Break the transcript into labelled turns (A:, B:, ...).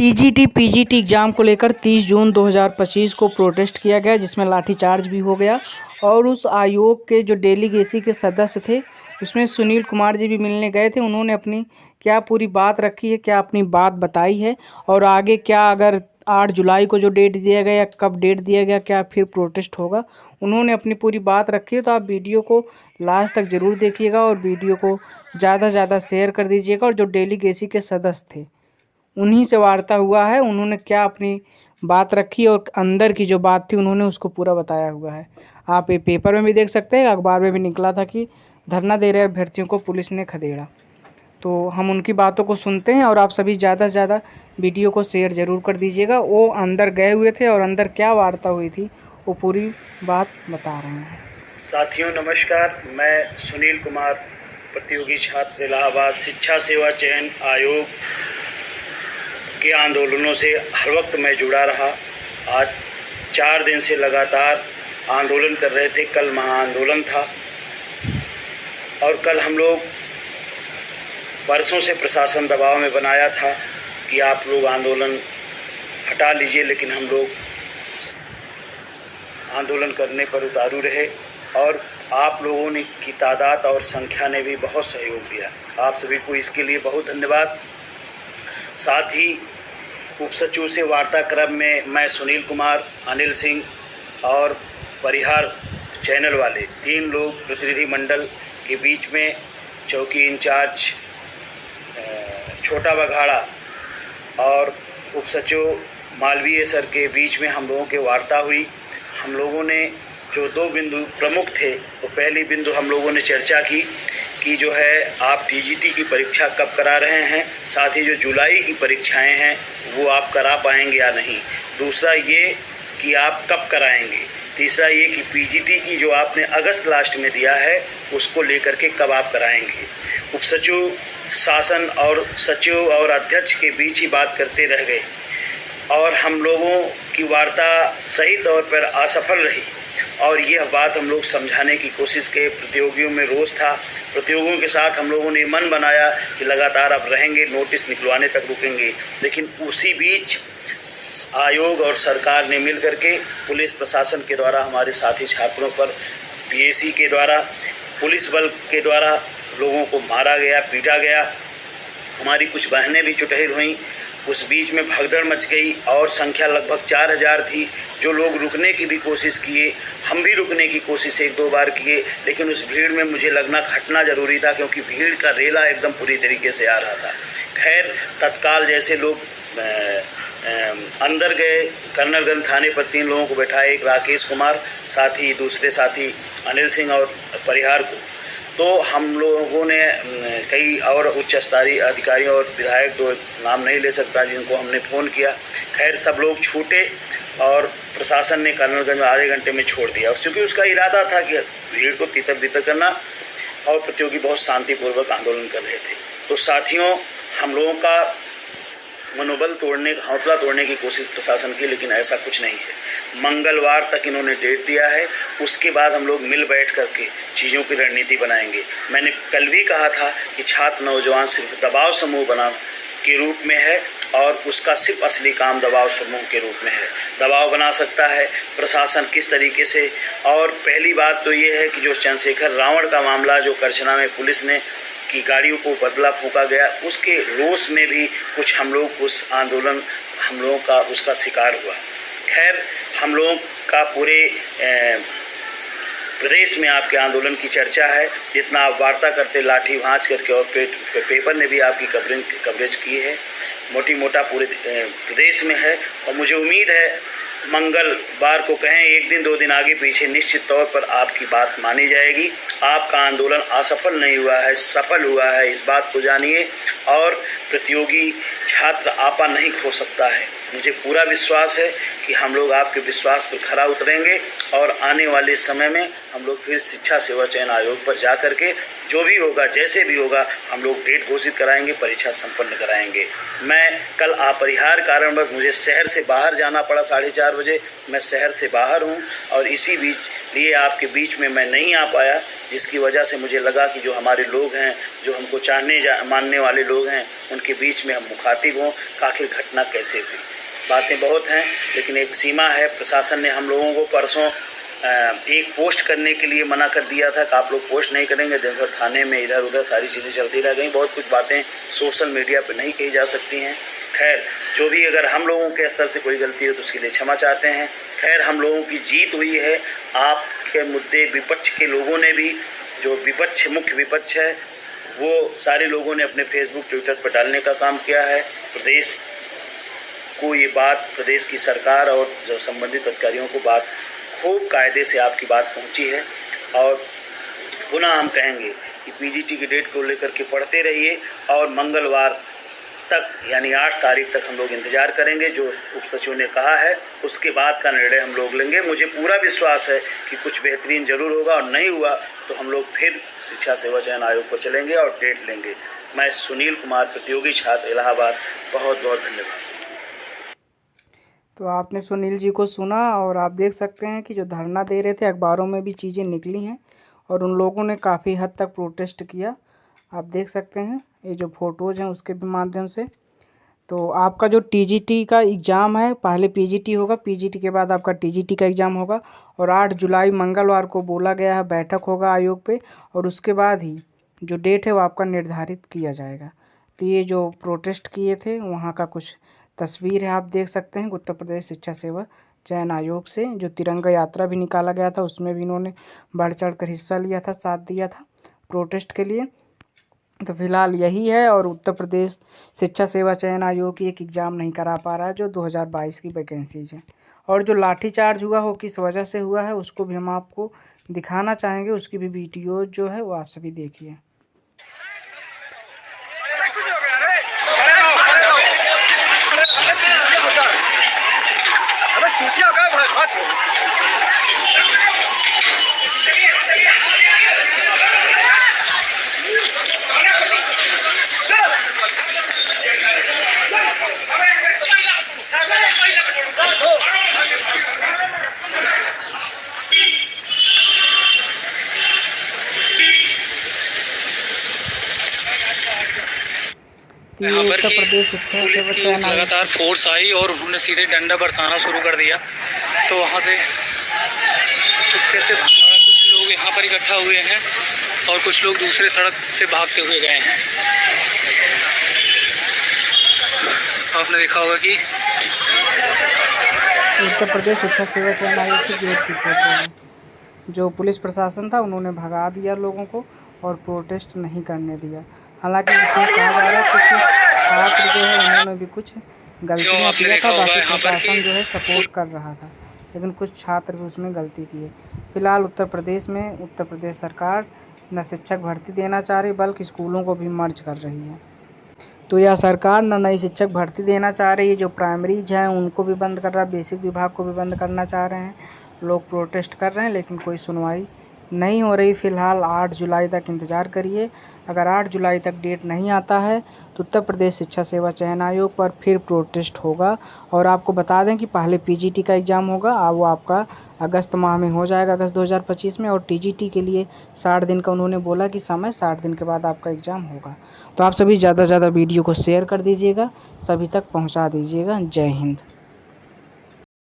A: PGT exam को लेकर 30 जून 2025 को प्रोटेस्ट किया गया, जिसमें लाठीचार्ज भी हो गया। और उस आयोग के जो डेलीगेसी के सदस्य थे, उसमें सुनील कुमार जी भी मिलने गए थे। उन्होंने अपनी क्या पूरी बात रखी है, क्या अपनी बात बताई है, और आगे क्या, अगर 8 जुलाई को जो डेट दिया गया या कब डेट दिया गया, क्या फिर प्रोटेस्ट होगा, उन्होंने अपनी पूरी बात रखी है। तो आप वीडियो को लास्ट तक ज़रूर देखिएगा और वीडियो को ज़्यादा से ज़्यादा शेयर कर दीजिएगा। और जो डेलीगेसी के सदस्य थे, उन्हीं से वार्ता हुआ है, उन्होंने क्या अपनी बात रखी और अंदर की जो बात थी उन्होंने उसको पूरा बताया हुआ है। आप ये पेपर में भी देख सकते हैं, अखबार में भी निकला था कि धरना दे रहे अभ्यर्थियों को पुलिस ने खदेड़ा। तो हम उनकी बातों को सुनते हैं और आप सभी ज़्यादा से ज़्यादा वीडियो को शेयर ज़रूर कर दीजिएगा। वो अंदर गए हुए थे और अंदर क्या वार्ता हुई थी वो पूरी बात बता रहे हैं।
B: साथियों नमस्कार, मैं सुनील कुमार, प्रतियोगी छात्र, इलाहाबाद शिक्षा सेवा चयन आयोग के आंदोलनों से हर वक्त मैं जुड़ा रहा। आज 4 दिन से लगातार आंदोलन कर रहे थे। कल महाआंदोलन था और कल हम लोग बरसों से प्रशासन दबाव में बनाया था कि आप लोग आंदोलन हटा लीजिए, लेकिन हम लोग आंदोलन करने पर उतारू रहे और आप लोगों ने की तादाद और संख्या ने भी बहुत सहयोग दिया। आप सभी को इसके लिए बहुत धन्यवाद। साथ ही उपसचिव से वार्ताक्रम में मैं सुनील कुमार, अनिल सिंह और परिहार चैनल वाले 3 लोग प्रतिनिधि मंडल के बीच में चौकी इंचार्ज छोटा बघाड़ा और उपसचिव मालवीय सर के बीच में हम लोगों की वार्ता हुई। हम लोगों ने जो 2 बिंदु प्रमुख थे, तो पहली बिंदु हम लोगों ने चर्चा की कि जो है आप टीजीटी की परीक्षा कब करा रहे हैं, साथ ही जो जुलाई की परीक्षाएं हैं वो आप करा पाएंगे या नहीं। दूसरा ये कि आप कब कराएंगे। तीसरा ये कि पीजीटी की जो आपने अगस्त लास्ट में दिया है उसको लेकर के कब आप कराएंगे। उपसचिव शासन और सचिव और अध्यक्ष के बीच ही बात करते रह गए और हम लोगों की वार्ता सही तौर पर असफल रही। और यह बात हम लोग समझाने की कोशिश के, प्रतियोगियों में रोष था। प्रतियोगियों के साथ हम लोगों ने मन बनाया कि लगातार अब रहेंगे, नोटिस निकलवाने तक रुकेंगे। लेकिन उसी बीच आयोग और सरकार ने मिल करके पुलिस प्रशासन के द्वारा हमारे साथी छात्रों पर पीएसी के द्वारा, पुलिस बल के द्वारा लोगों को मारा गया, पीटा गया। हमारी कुछ बहनें भी चुटहल हुईं। उस बीच में भगदड़ मच गई और संख्या लगभग 4000 थी। जो लोग रुकने की भी कोशिश किए, हम भी रुकने की कोशिश 1-2 बार किए, लेकिन उस भीड़ में मुझे लगना हटना ज़रूरी था, क्योंकि भीड़ का रेला एकदम पूरी तरीके से आ रहा था। खैर, तत्काल जैसे लोग अंदर गए, कर्नलगंज थाने पर 3 लोगों को बैठाए, एक राकेश कुमार, साथ ही दूसरे साथी अनिल सिंह और परिहार को। तो हम लोगों ने कई और उच्च स्तरीय अधिकारियों और विधायक, 2 नाम नहीं ले सकता, जिनको हमने फ़ोन किया। खैर सब लोग छूटे और प्रशासन ने कर्नलगंज में आधे घंटे में छोड़ दिया, क्योंकि उसका इरादा था कि भीड़ को तितर बितर करना, और प्रतियोगी बहुत शांतिपूर्वक आंदोलन कर रहे थे। तो साथियों, हम लोगों का मनोबल तोड़ने, हौसला तोड़ने की कोशिश प्रशासन की, लेकिन ऐसा कुछ नहीं है। मंगलवार तक इन्होंने डेट दिया है, उसके बाद हम लोग मिल बैठ करके चीज़ों की रणनीति बनाएंगे। मैंने कल भी कहा था कि छात्र नौजवान सिर्फ दबाव समूह बना के रूप में है और उसका सिर्फ असली काम दबाव समूह के रूप में है। दबाव बना सकता है प्रशासन किस तरीके से। और पहली बात तो ये है कि जो चंद्रशेखर रावण का मामला, जो करछना में पुलिस ने की गाड़ियों को बदला फूंका गया, उसके रोष में भी कुछ हम लोग उस आंदोलन, हम लोगों का उसका शिकार हुआ। खैर, हम लोगों का पूरे प्रदेश में आपके आंदोलन की चर्चा है। जितना आप वार्ता करते लाठी भांज करके, और पेपर ने भी आपकी कवरेज की है, मोटा पूरे प्रदेश में है। और मुझे उम्मीद है मंगलवार को कहें 1 दिन 2 दिन आगे पीछे, निश्चित तौर पर आपकी बात मानी जाएगी। आपका आंदोलन असफल नहीं हुआ है, सफल हुआ है, इस बात को जानिए। और प्रतियोगी छात्र आपा नहीं खो सकता है। मुझे पूरा विश्वास है कि हम लोग आपके विश्वास पर खरा उतरेंगे और आने वाले समय में हम लोग फिर शिक्षा सेवा चयन आयोग पर जा करके जो भी होगा, जैसे भी होगा, हम लोग डेट घोषित कराएंगे, परीक्षा संपन्न कराएंगे। मैं कल अपरिहार्य कारणवश मुझे शहर से बाहर जाना पड़ा 4:30 बजे। मैं शहर से बाहर हूं और इसी बीच लिए आपके बीच में मैं नहीं आ पाया, जिसकी वजह से मुझे लगा कि जो हमारे लोग हैं, जो हमको मानने वाले लोग हैं, उनके बीच में हम मुखातिब हों कि आखिर घटना कैसे हुई। बातें बहुत हैं, लेकिन एक सीमा है। प्रशासन ने हम लोगों को परसों एक पोस्ट करने के लिए मना कर दिया था कि आप लोग पोस्ट नहीं करेंगे। दिन भर थाने में इधर उधर सारी चीज़ें चलती रह गई। बहुत कुछ बातें सोशल मीडिया पर नहीं कही जा सकती हैं। खैर, जो भी अगर हम लोगों के स्तर से कोई गलती हो तो उसके लिए क्षमा चाहते हैं। खैर, हम लोगों की जीत हुई है। आपके मुद्दे विपक्ष के लोगों ने भी, जो विपक्ष मुख्य विपक्ष है, वो सारे लोगों ने अपने फेसबुक ट्विटर पर डालने का काम किया है। प्रदेश को ये बात, प्रदेश की सरकार और जो संबंधित अधिकारियों को बात खूब कायदे से आपकी बात पहुंची है। और पुनः हम कहेंगे कि पीजीटी की डेट को लेकर के पढ़ते रहिए और मंगलवार तक यानी 8 तारीख तक हम लोग इंतज़ार करेंगे। जो उप सचिव ने कहा है उसके बाद का निर्णय हम लोग लेंगे। मुझे पूरा विश्वास है कि कुछ बेहतरीन ज़रूर होगा, और नहीं हुआ तो हम लोग फिर शिक्षा सेवा चयन आयोग को चलेंगे और डेट लेंगे। मैं सुनील कुमार, प्रतियोगी छात्र, इलाहाबाद, बहुत बहुत धन्यवाद।
A: तो आपने सुनील जी को सुना और आप देख सकते हैं कि जो धरना दे रहे थे, अखबारों में भी चीज़ें निकली हैं और उन लोगों ने काफ़ी हद तक प्रोटेस्ट किया। आप देख सकते हैं ये जो फ़ोटोज़ हैं उसके भी माध्यम से। तो आपका जो टीजीटी का एग्ज़ाम है, पहले पीजीटी होगा, पीजीटी के बाद आपका टीजीटी का एग्ज़ाम होगा और 8 जुलाई मंगलवार को बोला गया है बैठक होगा आयोग पे, और उसके बाद ही जो डेट है वो आपका निर्धारित किया जाएगा। तो ये जो प्रोटेस्ट किए थे वहाँ का कुछ तस्वीर है, आप देख सकते हैं। उत्तर प्रदेश शिक्षा सेवा चयन आयोग से जो तिरंगा यात्रा भी निकाला गया था, उसमें भी इन्होंने बढ़ चढ़ कर हिस्सा लिया था, साथ दिया था प्रोटेस्ट के लिए। तो फिलहाल यही है, और उत्तर प्रदेश शिक्षा सेवा चयन आयोग की एक एग्ज़ाम नहीं करा पा रहा है जो 2022 की वैकेंसीज है। और जो लाठीचार्ज हुआ हो, किस वजह से हुआ है, उसको भी हम आपको दिखाना चाहेंगे। उसकी भी वीडियो जो है वो आप सभी देखिए। उत्तर प्रदेश शिक्षा
C: पुलिस की
A: सेवा चयन आयोग
C: लगातार फोर्स आई और उन्होंने सीधे डंडा बरसाना शुरू कर दिया। तो वहाँ से चुपके से कुछ लोग यहाँ पर इकट्ठा हुए हैं और कुछ लोग दूसरे सड़क से भागते हुए गए हैं। आपने देखा होगा कि
A: उत्तर प्रदेश शिक्षा सेवा चयन आयोग के गेट की फोटो है। जो पुलिस प्रशासन था उन्होंने भगा दिया लोगों को और प्रोटेस्ट नहीं करने दिया। हालांकि इसमें कहा जा रहा है कुछ छात्र जो है उन्होंने भी कुछ गलतियाँ किया था, बाकी प्रशासन जो है सपोर्ट कर रहा था, लेकिन कुछ छात्र भी उसमें गलती किए। फिलहाल उत्तर प्रदेश में उत्तर प्रदेश सरकार न शिक्षक भर्ती देना चाह रही बल्कि स्कूलों को भी मर्ज कर रही है। तो यह सरकार न नई शिक्षक भर्ती देना चाह रही है, जो प्राइमरीज हैं उनको भी बंद कर रहा है, बेसिक विभाग को भी बंद करना चाह रहे हैं। लोग प्रोटेस्ट कर रहे हैं लेकिन कोई सुनवाई नहीं हो रही। फ़िलहाल 8 जुलाई तक इंतज़ार करिए। अगर 8 जुलाई तक डेट नहीं आता है तो उत्तर प्रदेश शिक्षा सेवा चयन आयोग पर फिर प्रोटेस्ट होगा। और आपको बता दें कि पहले पीजीटी का एग्ज़ाम होगा, वो आपका अगस्त माह में हो जाएगा, अगस्त 2025 में। और टीजीटी के लिए 60 दिन का उन्होंने बोला कि समय, 60 दिन के बाद आपका एग्ज़ाम होगा। तो आप सभी ज़्यादा से ज़्यादा वीडियो को शेयर कर दीजिएगा, सभी तक पहुँचा दीजिएगा। जय हिंद।